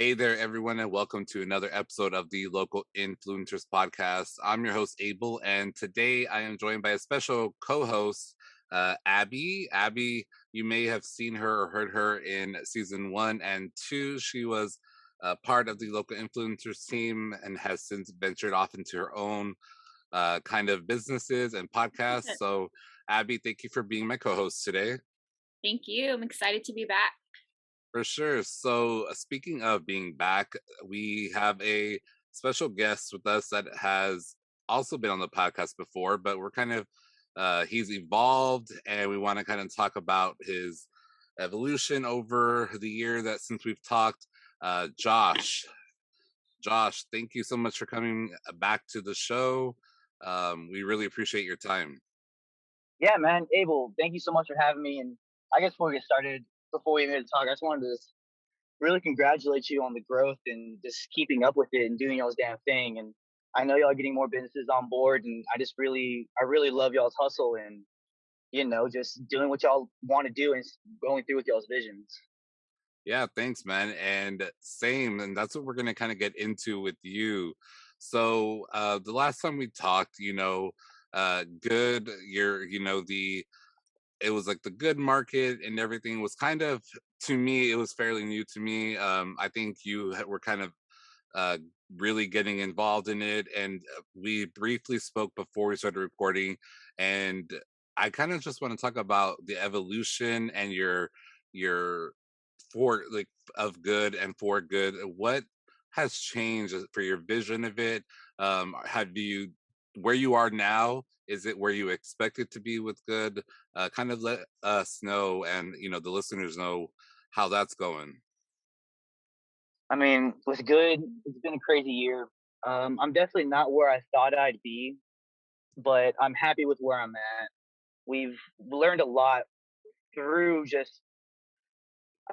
Hey there, everyone, and welcome to another episode of the Local Influencers Podcast. I'm your host, Abel, and today I am joined by a special co host, Abby. Abby, you may have seen her or heard her in season 1 and 2. She was part of the Local Influencers team and has since ventured off into her own kind of businesses and podcasts. So, Abby, thank you for being my co host today. Thank you. I'm excited to be back. For sure. So, speaking of being back, we have a special guest with us that has also been on the podcast before, but we're kind of, he's evolved and we want to kind of talk about his evolution over the year that since we've talked. Josh, thank you so much for coming back to the show. We really appreciate your time. Yeah, man, Abel, thank you so much for having me. And I guess before we get started, before we even talk, I just wanted to really congratulate you on the growth and just keeping up with it and doing y'all's damn thing. And I know y'all getting more businesses on board, and I really love y'all's hustle and just doing what y'all want to do and going through with y'all's visions. Yeah, thanks, man. And same. And that's what we're going to kind of get into with you. So, the last time we talked, good, it was like the good market and everything was kind of, to me, it was fairly new to me. I think were kind of uh, really getting involved in it. And we briefly spoke before we started recording. And I kind of just want to talk about the evolution and your for like of good and for good. What has changed for your vision of it? Have you where you are now? Is it where you expect it to be with good? Kind of let us know, and the listeners know how that's going. I mean, with good, it's been a crazy year. I'm definitely not where I thought I'd be, but I'm happy with where I'm at. We've learned a lot through just,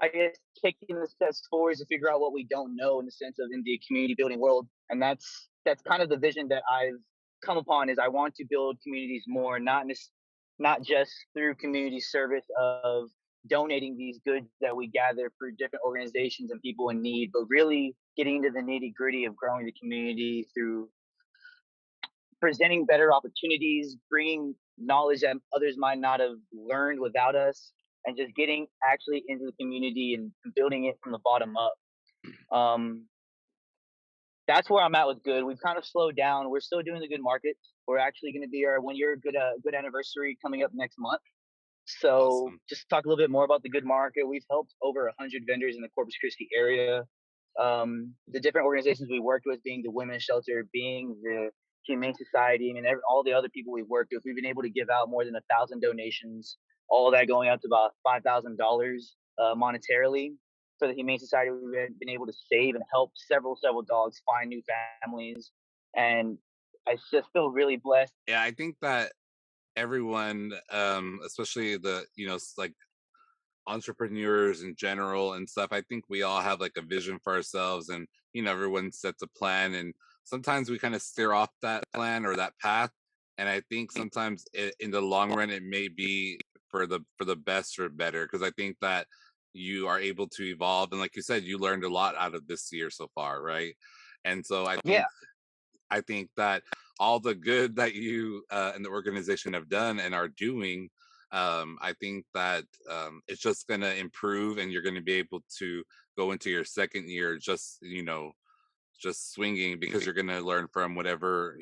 I guess, taking the steps forward to figure out what we don't know in the sense of in the community building world. And that's kind of the vision that I've come upon is I want to build communities more, not just through community service of donating these goods that we gather for different organizations and people in need, but really getting into the nitty gritty of growing the community through presenting better opportunities, bringing knowledge that others might not have learned without us, and just getting actually into the community and building it from the bottom up. Um, that's where I'm at with good. We've kind of slowed down. We're still doing the good market. We're actually going to be our 1 year good anniversary coming up next month. So Awesome. just talk a little bit more about the good market. We've helped over 100 vendors in the Corpus Christi area. The different organizations we worked with, being the Women's Shelter, being the Humane Society, and all the other people we've worked with, we've been able to give out more than 1,000 donations. All of that going out to about $5,000 monetarily for the Humane Society. We've been able to save and help several dogs find new families, and I just feel really blessed. Yeah, I think that everyone, especially the like entrepreneurs in general and stuff, I think we all have like a vision for ourselves, and everyone sets a plan, and sometimes we kind of steer off that plan or that path. And I think sometimes in the long run it may be for the best or better, because I think that you are able to evolve, and like you said, you learned a lot out of this year so far, right? And so Yeah, I think that all the good that you and the organization have done and are doing, I think that it's just going to improve, and you're going to be able to go into your second year just swinging, because you're going to learn from whatever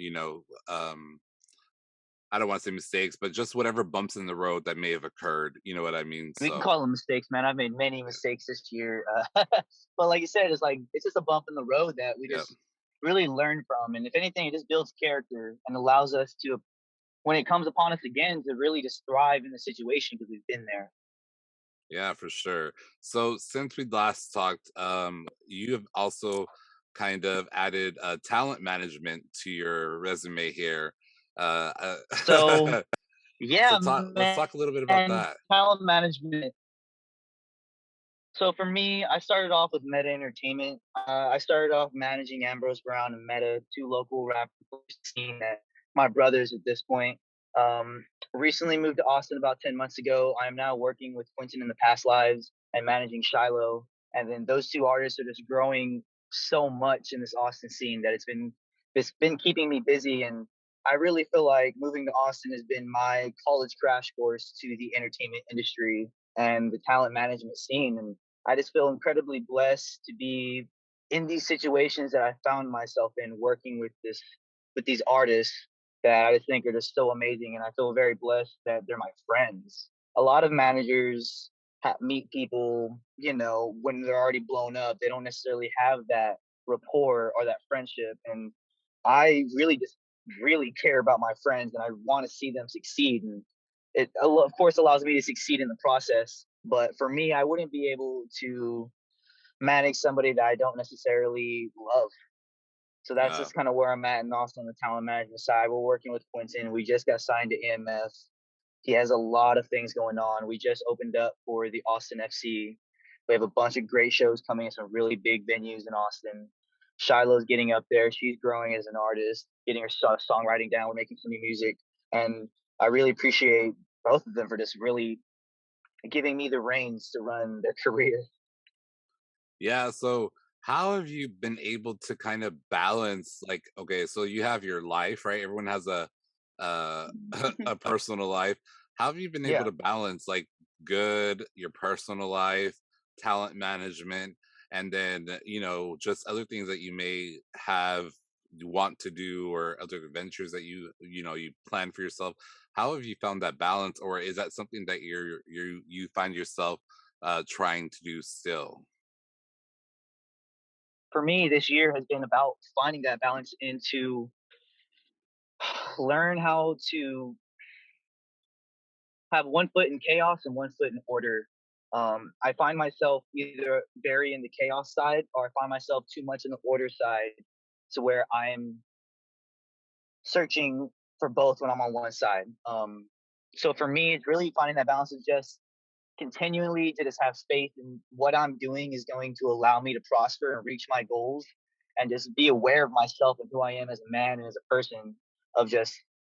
I don't want to say mistakes, but just whatever bumps in the road that may have occurred. You know what I mean? we can So call them mistakes, man. I've made many mistakes this year, but like you said, it's just a bump in the road that we yeah. just really learn from. And if anything, it just builds character and allows us to, when it comes upon us again, to really just thrive in the situation because we've been there. Yeah, for sure. So since we last talked, you have also kind of added talent management to your resume here. So So yeah, let's talk a little bit about man, that. talent management. So for me, I started off with Meta Entertainment. I started off managing Ambrose Brown and Meta, two local rappers scene that my brothers at this point. Recently moved to Austin about 10 months ago. I am now working with Quentin in the Past Lives and managing Shiloh. And then those two artists are just growing so much in this Austin scene that it's been keeping me busy. And I really feel like moving to Austin has been my college crash course to the entertainment industry and the talent management scene. And I just feel incredibly blessed to be in these situations that I found myself in, working with these artists that I just think are just so amazing. And I feel very blessed that they're my friends. A lot of managers meet people, when they're already blown up. They don't necessarily have that rapport or that friendship. And I really just really care about my friends, and I want to see them succeed. And it, of course, allows me to succeed in the process. But for me, I wouldn't be able to manage somebody that I don't necessarily love. So that's Yeah. just kind of where I'm at, and also on the talent management side. We're working with Quentin. We just got signed to EMF. He has a lot of things going on. We just opened up for the Austin FC. We have a bunch of great shows coming in some really big venues in Austin. Shiloh's getting up there. She's growing as an artist, getting her songwriting down. We're making some new music. And I really appreciate both of them for just really giving me the reins to run their career. Yeah, so how have you been able to kind of balance, like, okay, so you have your life, right? Everyone has a a personal life. How have you been able Yeah. to balance like good, your personal life, talent management, and then, just other things that you may have you want to do or other adventures that you plan for yourself? How have you found that balance, or is that something that you find yourself trying to do still? For me, this year has been about finding that balance and to learn how to have one foot in chaos and one foot in order. I find myself either very in the chaos side, or I find myself too much in the order side, to where I'm searching for both when I'm on one side. So for me, it's really finding that balance is just continually to just have faith in what I'm doing is going to allow me to prosper and reach my goals, and just be aware of myself and who I am as a man and as a person, of just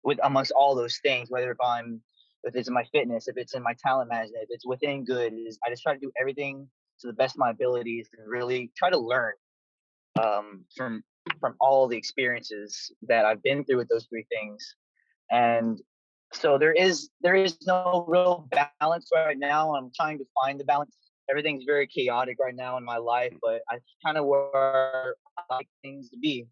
with amongst all those things, whether if it's in my fitness, if it's in my talent management, if it's within good, is I just try to do everything to the best of my abilities and really try to learn from all the experiences that I've been through with those three things. And so there is no real balance right now. I'm trying to find the balance. Everything's very chaotic right now in my life, but I kind of where I like things to be.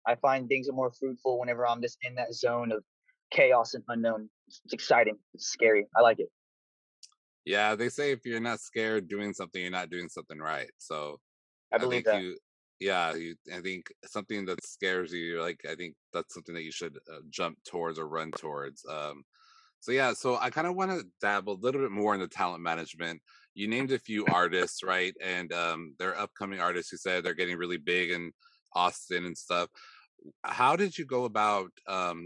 I find things are more fruitful whenever I'm just in that zone of chaos and unknown. It's exciting. It's scary. I like it. Yeah, they say if you're not scared doing something, you're not doing something right. So I I believe think that. you, yeah, I think something that scares you, like, I think that's something that you should jump towards or run towards. So yeah, so I kind of want to dabble a little bit more in the talent management. You named a few artists, right? And they're upcoming artists who said they're getting really big in Austin and stuff. How did you go about,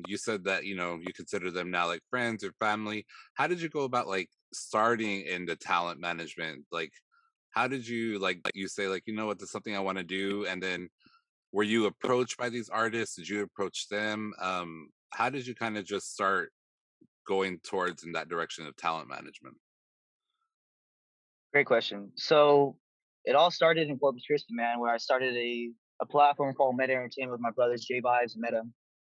you said that, you consider them now like friends or family. How did you go about like starting in the talent management? Like, how did you, like, you say like, you know what, there's something I want to do, and then were you approached by these artists? Did you approach them? How did you kind of just start going towards in that direction of talent management? Great question. So it all started in Corpus Christi, man, where I started a platform called Meta Entertainment with my brothers J Vibes and Meta.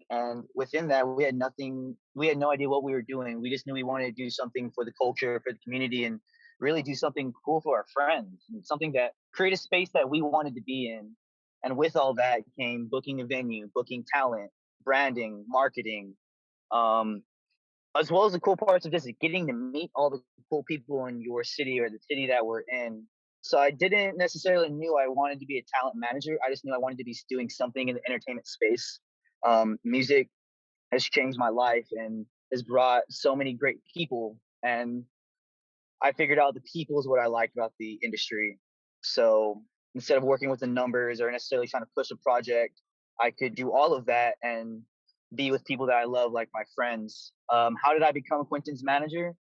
And within that, we had nothing, we had no idea what we were doing. We just knew we wanted to do something for the culture, for the community, and really do something cool for our friends, and something that create a space that we wanted to be in. And with all that came booking a venue, booking talent, branding, marketing, um, as well as the cool parts of just getting to meet all the cool people in your city or the city that we're in. So I didn't necessarily knew I wanted to be a talent manager. I just knew I wanted to be doing something in the entertainment space. Music has changed my life and has brought so many great people. And I figured out the people is what I liked about the industry. So instead of working with the numbers or necessarily trying to push a project, I could do all of that and be with people that I love, like my friends. How did I become Quentin's manager?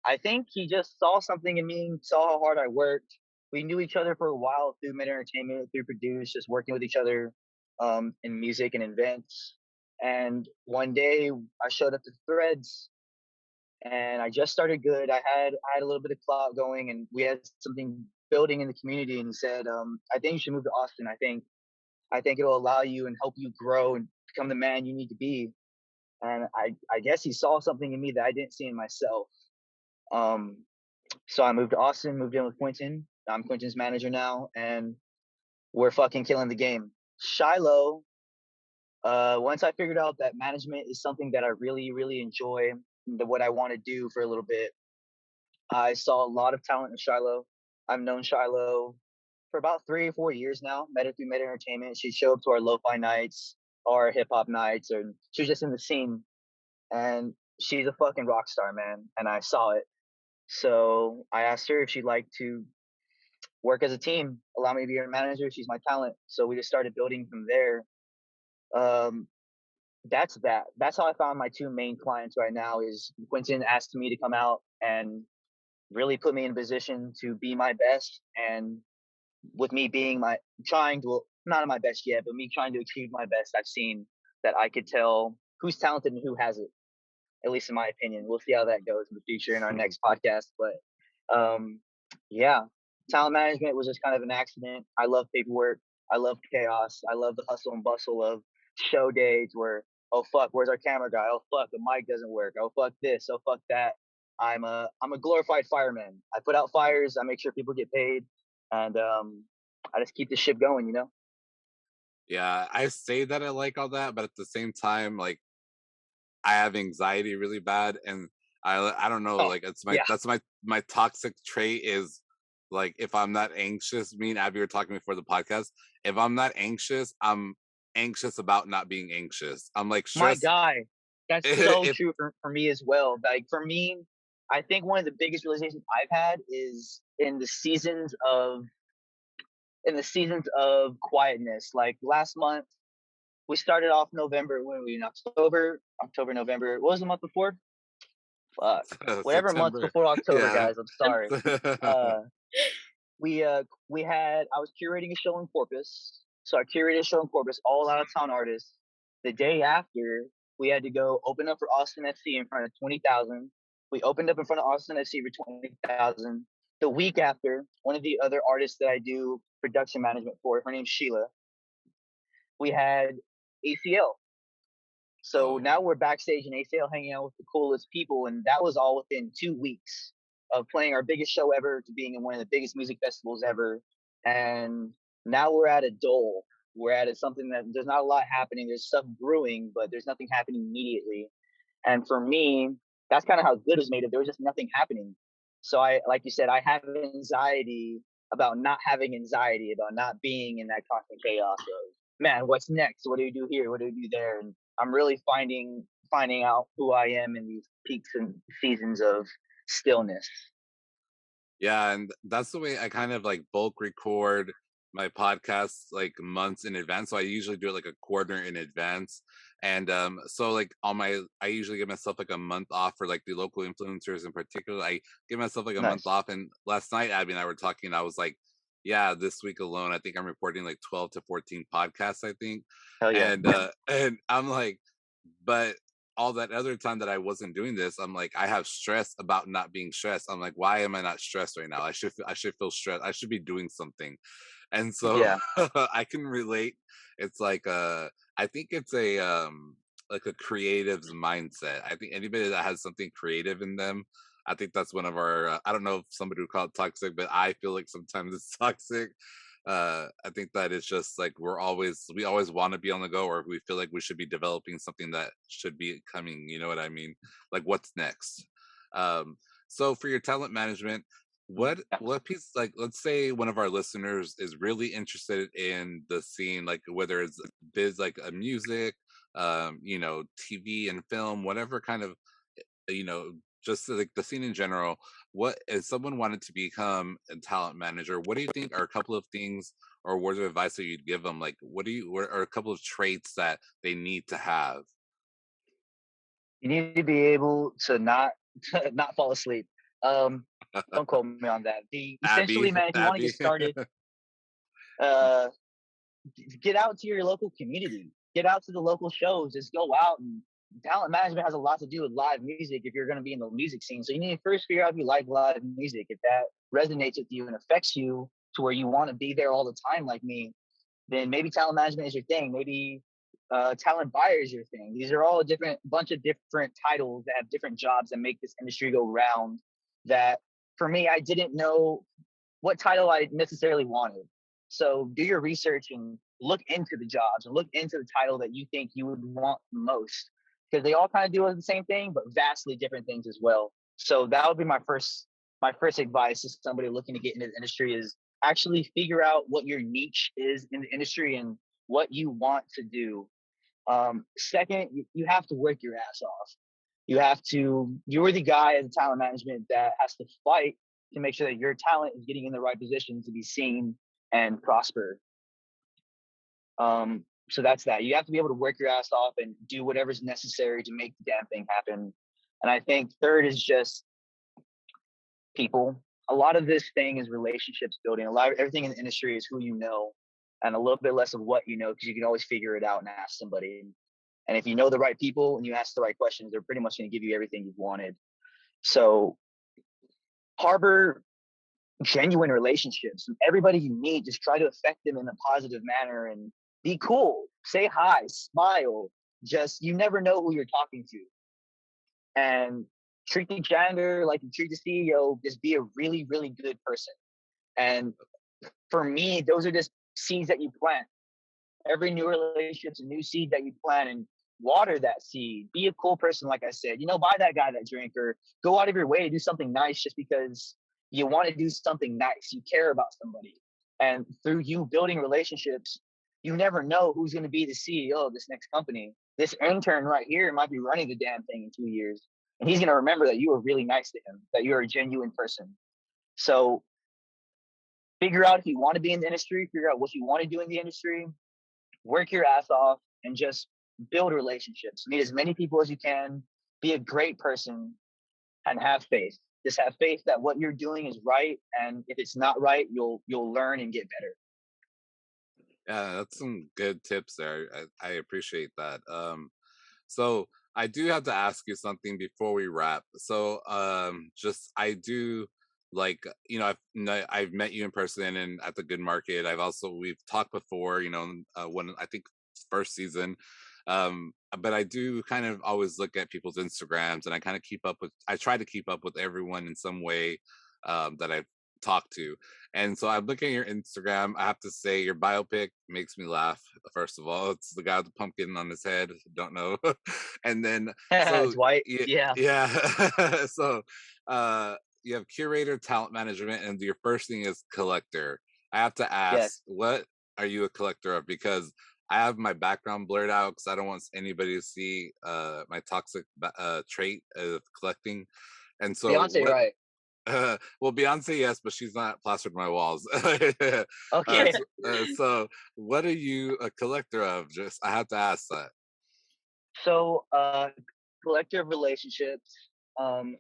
I think he just saw something in me, saw how hard I worked. We knew each other for a while through mid entertainment, through produce, just working with each other in music and events. And one day I showed up to Threads and I just started good. I had a little bit of clout going, and we had something building in the community, and he said, "I think you should move to Austin. I think it'll allow you and help you grow and become the man you need to be." And I guess he saw something in me that I didn't see in myself. Um, so I moved to Austin, moved in with Quentin. I'm Quentin's manager now, and we're fucking killing the game. Shiloh, once I figured out that management is something that I really, really enjoy, what I want to do for a little bit, I saw a lot of talent in Shiloh. I've known Shiloh for about 3 or 4 years now. Met her through Meta Entertainment. She'd show up to our lo-fi nights, our hip hop nights, and she was just in the scene. And she's a fucking rock star, man. And I saw it. So I asked her if she'd like to work as a team, allow me to be her manager. She's my talent. So we just started building from there. Um, that's that. That's how I found my two main clients right now. Is Quentin asked me to come out and really put me in a position to be my best, and with me being my trying to, not at my best yet, but me trying to achieve my best, I've seen that I could tell who's talented and who has it. At least in my opinion. We'll see how that goes in the future in our next podcast. But yeah, talent management was just kind of an accident. I love paperwork. I love chaos. I love the hustle and bustle of show days where, oh fuck, where's our camera guy? Oh fuck, the mic doesn't work. Oh fuck this. Oh fuck that. I'm a glorified fireman. I put out fires. I make sure people get paid, and I just keep the ship going. You know. Yeah, I say that I like all that, but at the same time, like I have anxiety really bad, and I don't know, Oh like it's my yeah, that's my toxic trait is like if I'm not anxious. Me and Abby were talking before the podcast. If I'm not anxious, I'm anxious about not being anxious. I'm like my stressed. guy. That's so If true for me as well. Like for me, I think one of the biggest realizations I've had is in the seasons of quietness. Like last month, we started off November. When were we in October, November. What was the month before? Fuck, whatever month September, before October, yeah. guys. I'm sorry. Uh, we had I was curating a show in Corpus. So I curated a show in Corpus, all out of town artists. The day after, we had to go open up for Austin FC in front of 20,000. We opened up in front of Austin FC for 20,000. The week after, one of the other artists that I do production management for, her name's Sheila, we had ACL. So Oh, now we're backstage in ACL hanging out with the coolest people, and that was all within 2 weeks of playing our biggest show ever to being in one of the biggest music festivals ever. And now we're at a dole. We're at something that there's not a lot happening. There's stuff brewing, but there's nothing happening immediately. And for me, that's kind of how good it was made of. There was just nothing happening. So like you said, I have anxiety about not having anxiety, about not being in that constant chaos of, man, what's next? What do we do here? What do we do there? And I'm really finding out who I am in these peaks and seasons of stillness. yeah, and that's the way I kind of like bulk record my podcasts like months in advance. So I usually do it like a quarter in advance. And so like on my I usually give myself like a month off for like the local influencers in particular. I give myself like a month Nice. off. And last night Abby and I were talking, I was like, yeah, this week alone, I think I'm reporting like 12 to 14 podcasts, I think. Hell yeah. And I'm like, but all that other time that I wasn't doing this, I'm like, I have stress about not being stressed. I'm like, why am I not stressed right now? I should feel stressed. I should be doing something. And so Yeah. I can relate. It's like I think it's a like a creative's mindset. I think anybody that has something creative in them, I think that's one of our I don't know if somebody would call it toxic, but I feel like sometimes it's toxic. I think that it's just like we always want to be on the go, or we feel like we should be developing something that should be coming, you know what I mean, like what's next. So for your talent management, what piece, like let's say one of our listeners is really interested in the scene, like whether it's biz like a music, you know, TV and film, whatever kind of, you know, just like the scene in general. What if someone wanted to become a talent manager, what do you think are a couple of things or words of advice that you'd give them? Like what are a couple of traits that they need to have? You need to be able to not not fall asleep. Um, don't quote me on that. The essentially, Abby, man, if you want to get Abby. started, uh, get out to your local community. Get out to the local shows. Just go out and talent management has a lot to do with live music if you're going to be in the music scene. So you need to first figure out if you like live music. If that resonates with you and affects you to where you want to be there all the time, like me, then maybe talent management is your thing. Maybe talent buyer is your thing. These are all a different bunch of different titles that have different jobs that make this industry go round. That for me, I didn't know what title I necessarily wanted. So do your research and look into the jobs and look into the title that you think you would want most, because they all kind of do the same thing, but vastly different things as well. So that would be my first advice to somebody looking to get into the industry is actually figure out what your niche is in the industry and what you want to do. Second, you have to work your ass off. You're the guy as a talent management that has to fight to make sure that your talent is getting in the right position to be seen and prosper. So that's that. You have to be able to work your ass off and do whatever's necessary to make the damn thing happen. And I think third is just people. A lot of this thing is relationships building. Everything in the industry is who you know, and a little bit less of what you know because you can always figure it out and ask somebody. And if you know the right people and you ask the right questions, they're pretty much going to give you everything you've wanted. So harbor genuine relationships. Everybody you meet, just try to affect them in a positive manner and be cool. Say hi, smile. Just you never know who you're talking to. And treat the janitor like you treat the CEO. Just be a really, really good person. And for me, those are just seeds that you plant. Every new relationship's a new seed that you plant and water that seed. Be a cool person, like I said. Buy that guy that drink or go out of your way to do something nice just because you want to do something nice. You care about somebody. And through you building relationships, you never know who's going to be the CEO of this next company. This intern right here might be running the damn thing in 2 years. And he's going to remember that you were really nice to him, that you're a genuine person. So figure out if you want to be in the industry, figure out what you want to do in the industry, work your ass off, and just build relationships. Meet as many people as you can, be a great person, and have faith. Just have faith that what you're doing is right, and if it's not right, you'll learn and get better. Yeah, that's some good tips there. I appreciate that. So I do have to ask you something before we wrap. So, just I do like I've met you in person and at the Good Market. We've talked before. When I think first season. But I do kind of always look at people's Instagrams, and I try to keep up with everyone in some way that I've talked to. And so I'm looking at your Instagram. I have to say your biopic makes me laugh. First of all, it's the guy with the pumpkin on his head. Don't know. And then so It's white. yeah, Yeah. yeah. So you have curator, talent management, and your first thing is collector. I have to ask, Yes. what are you a collector of? Because I have my background blurred out because I don't want anybody to see my toxic trait of collecting. And so, Beyonce, what right. well, Beyonce, yes, but she's not plastered my walls. uh, Okay. so, what are you a collector of? Just I have to ask that. So, collector of relationships. I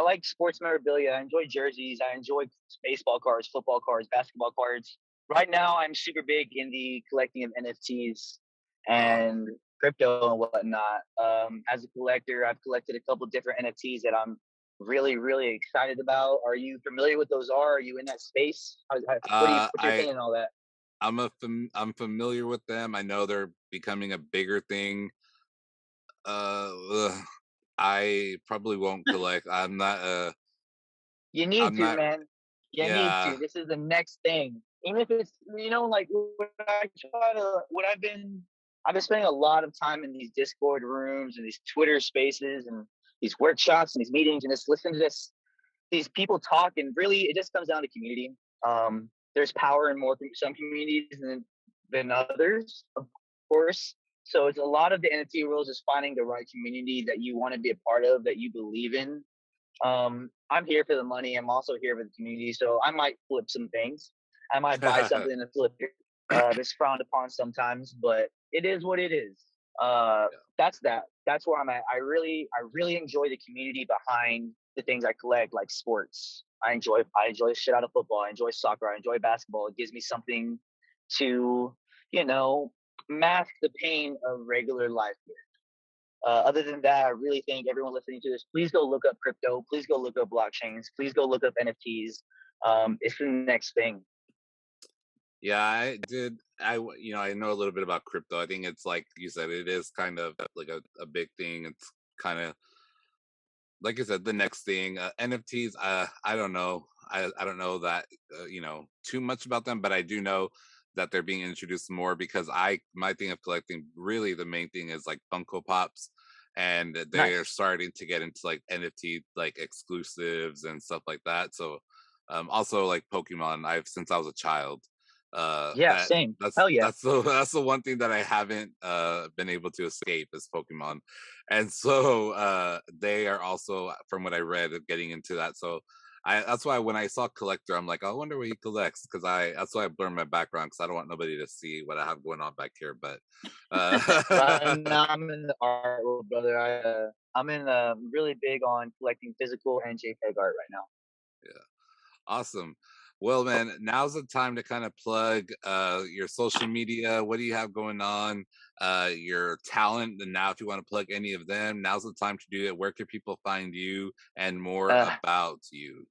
like sports memorabilia. I enjoy jerseys. I enjoy baseball cards, football cards, basketball cards. Right now, I'm super big in the collecting of NFTs Uh, and crypto and whatnot. As a collector, I've collected a couple different NFTs that I'm really, really excited about. Are you familiar with those? Are you in that space? What's your I opinion on all that? I'm familiar with them. I know they're becoming a bigger thing. Ugh, I probably won't collect. You need I'm to, not. man. You need Yeah. to. This is the next thing. Even if it's like I've been spending a lot of time in these Discord rooms and these Twitter spaces and these workshops and these meetings and just listen to these people talk, and really it just comes down to community. There's power in some communities than others, of course. So it's a lot of the NFT rules is finding the right community that you want to be a part of, that you believe in. I'm here for the money. I'm also here for the community. So I might flip some things. I might buy something and flip it. It's frowned upon sometimes, but it is what it is. That's that. That's where I'm at. I really enjoy the community behind the things I collect, like sports. I enjoy shit out of football. I enjoy soccer. I enjoy basketball. It gives me something to, you know, mask the pain of regular life. Other than that, I really think everyone listening to this, please go look up crypto. Please go look up blockchains. Please go look up NFTs. It's the next thing. Yeah, I did. I know a little bit about crypto. I think it's like you said, it is kind of like a big thing. It's kind of like I said, the next thing. NFTs. I don't know. I don't know that too much about them, but I do know that they're being introduced more because my thing of collecting really the main thing is like Funko Pops, and they are Nice. starting to get into like NFT like exclusives and stuff like that. So also like Pokemon. I've since I was a child. Yeah, That same. that's Hell yeah. that's the that's the one thing that I haven't been able to escape is Pokemon, and so they are also, from what I read, getting into that. So that's why when I saw collector, I'm like, I wonder what he collects, because I that's why I blurred my background because I don't want nobody to see what I have going on back here. But Right uh, now, I'm in the art world, brother. I'm in really big on collecting physical and JPEG art right now. yeah, awesome. Well, man, now's the time to kind of plug your social media. What do you have going on? Your talent, and now if you want to plug any of them, now's the time to do it. Where can people find you and more Uh, about you?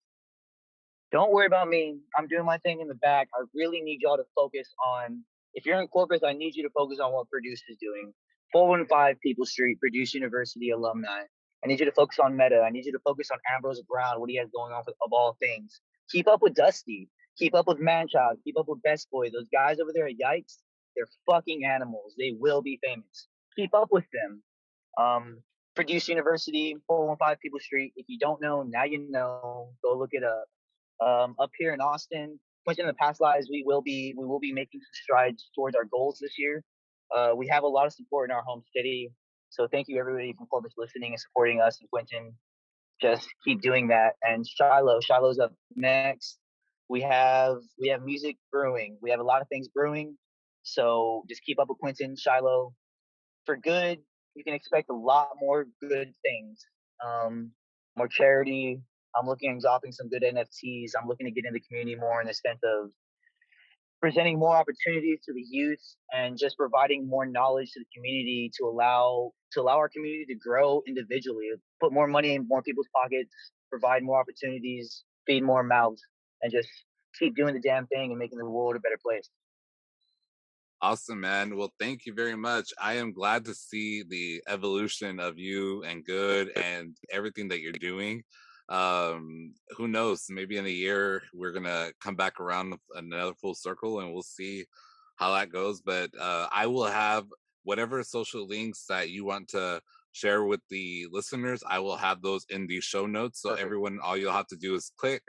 don't worry about me. I'm doing my thing in the back. I really need y'all to focus on. If you're in corporate, I need you to focus on what Produce is doing. 415 People Street, Produce University alumni. I need you to focus on Meta. I need you to focus on Ambrose Brown, what he has going on of all things. Keep up with Dusty. Keep up with Manchild. Keep up with Best Boy. Those guys over there at Yikes, they're fucking animals. They will be famous. Keep up with them. Um, Produce University, 415 People Street. If you don't know, now you know. Go look it up. Up here in Austin, much in the past lives, we will be making some strides towards our goals this year. We have a lot of support in our home city, so thank you everybody from Corpus listening and supporting us in Quentin. Just keep doing that. And Shiloh's up next. We have music brewing. We have a lot of things brewing. So just keep up with Quentin, Shiloh. For good, you can expect a lot more good things. Um, More charity. I'm looking at dropping some good NFTs. I'm looking to get in the community more in the sense of presenting more opportunities to the youth and just providing more knowledge to the community to allow our community to grow individually, put more money in more people's pockets, provide more opportunities, feed more mouths, and just keep doing the damn thing and making the world a better place. Awesome, man. Well, thank you very much. I am glad to see the evolution of you and good and everything that you're doing. Who knows? Maybe in a year we're gonna come back around with another full circle and we'll see how that goes. But I will have whatever social links that you want to share with the listeners. I will have those in the show notes. So Perfect. everyone, all you'll have to do is click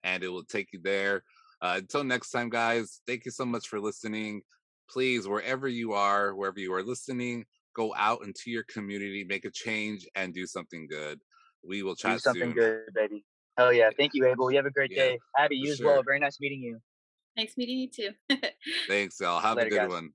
and it will take you there. Until next time, guys, thank you so much for listening. Please, wherever you are listening, go out into your community, make a change, and do something good. We will Do chat something soon. good, baby. Hell yeah. Yeah, Thank you, Abel. You have a great yeah, day. Abby, for you as sure. well. Very nice meeting you. Nice meeting you too. Thanks, y'all. Have a Later, good guys. one.